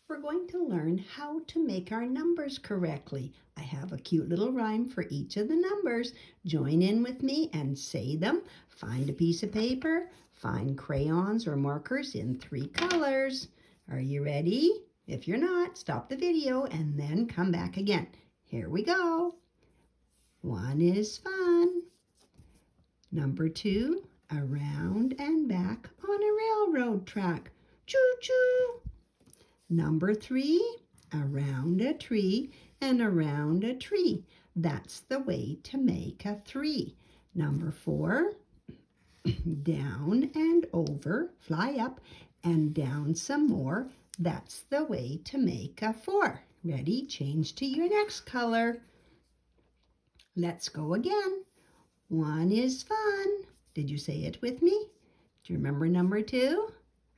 we're going to learn how to make our numbers correctly. I have a cute little rhyme for each of the numbers. Join in with me and say them. Find a piece of paper, find crayons or markers in 3 colors. Are you ready? If you're not, stop the video and then come back again. Here we go. 1 is fun. Number 2, around and back on a railroad track. Choo-choo. Number 3, around a tree and around a tree. That's the way to make a 3. Number 4, down and over, fly up and down some more. That's the way to make a 4. Ready? Change to your next color. Let's go again. 1 is fun. Did you say it with me? Do you remember number 2?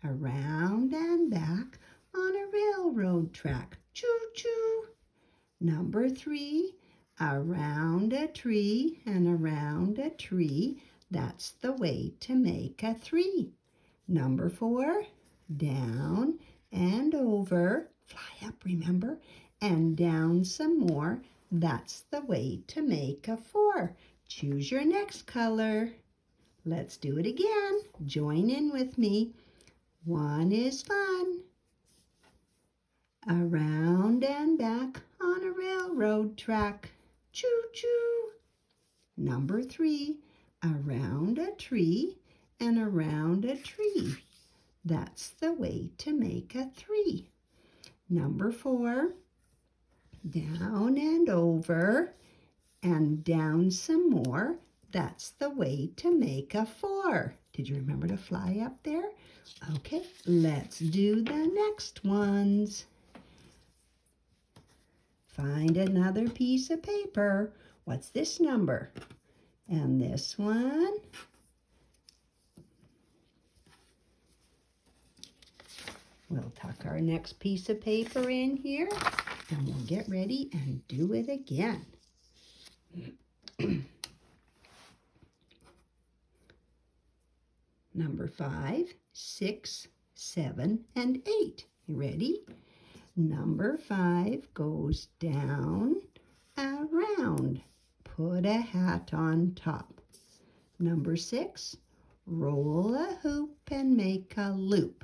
Around and back on a railroad track. Choo-choo. Number 3, around a tree and around a tree. That's the way to make a 3. Number 4, down and over, fly up, remember, and down some more. That's the way to make a 4. Choose your next color. Let's do it again. Join in with me. 1 is fun. Around and back on a railroad track. Choo-choo. Number 3, around a tree and around a tree. That's the way to make a 3. Number 4, down and over and down some more. That's the way to make a 4. Did you remember to fly up there? Okay, let's do the next ones. Find another piece of paper. What's this number? And this one. We'll tuck our next piece of paper in here and we'll get ready and do it again. Number 5, 6, 7, and 8. You ready? Number 5 goes down, around. Put a hat on top. Number 6, roll a hoop and make a loop.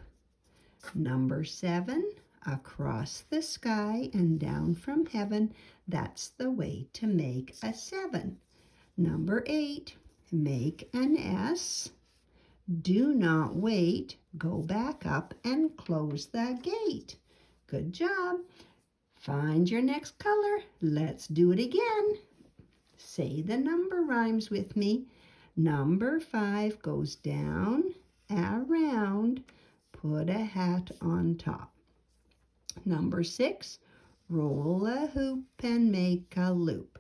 Number 7, across the sky and down from heaven. That's the way to make a 7. Number 8, make an S. Do not wait. Go back up and close the gate. Good job. Find your next color. Let's do it again. Say the number rhymes with me. Number 5 goes down, around. Put a hat on top. Number 6, roll a hoop and make a loop.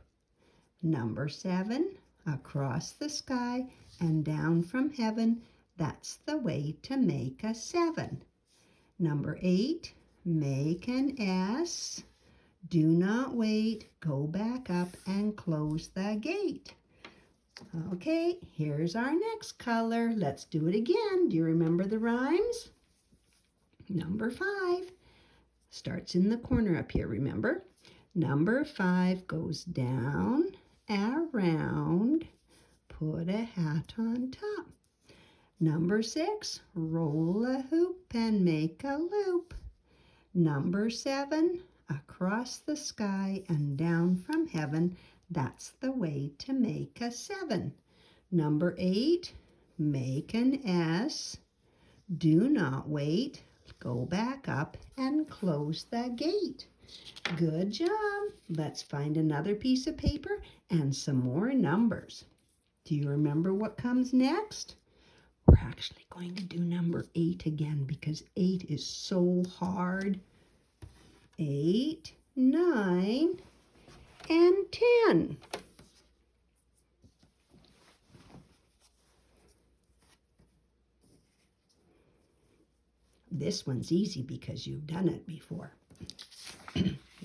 Number 7, across the sky and down from heaven. That's the way to make a 7. Number 8, make an S. Do not wait. Go back up and close the gate. Okay, here's our next color. Let's do it again. Do you remember the rhymes? Number 5 starts in the corner up here, remember? Number 5 goes down, around, put a hat on top. Number 6, roll a hoop and make a loop. Number 7, across the sky and down from heaven. That's the way to make a 7. Number 8, make an S. Do not wait. Go back up and close the gate. Good job. Let's find another piece of paper and some more numbers. Do you remember what comes next? We're actually going to do number 8 again because 8 is so hard. 8, 9, and 10. This one's easy because you've done it before.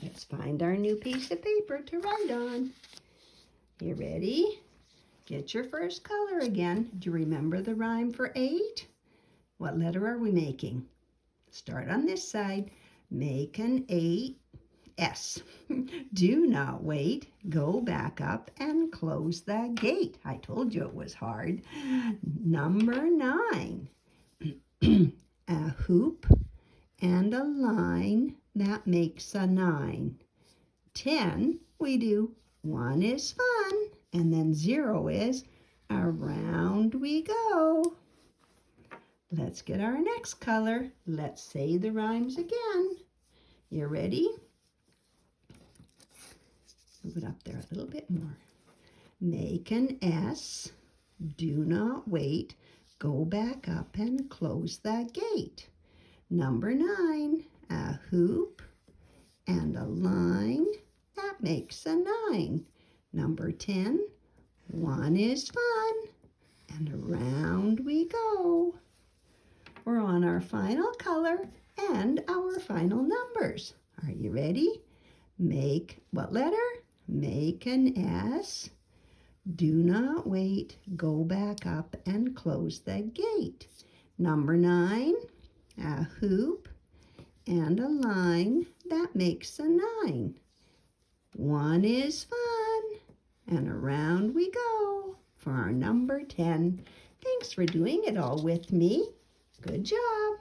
Let's find our new piece of paper to write on. You ready? Get your first color again. Do you remember the rhyme for 8? What letter are we making? Start on this side. Make an 8S. Do not wait. Go back up and close the gate. I told you it was hard. Number 9. A hoop and a line, that makes a 9. 10, we do 1 is fun, and then 0 is around we go. Let's get our next color. Let's say the rhymes again. You ready? Move it up there a little bit more. Make an S. Do not wait. Go back up and close the gate. Number 9, a hoop and a line. That makes a 9. Number 10, 1 is fun. And around we go. We're on our final color and our final numbers. Are you ready? Make what letter? Make an S. Do not wait. Go back up and close the gate. Number 9, a hoop and a line. That makes a 9. 1 is fun. And around we go for our number 10. Thanks for doing it all with me. Good job.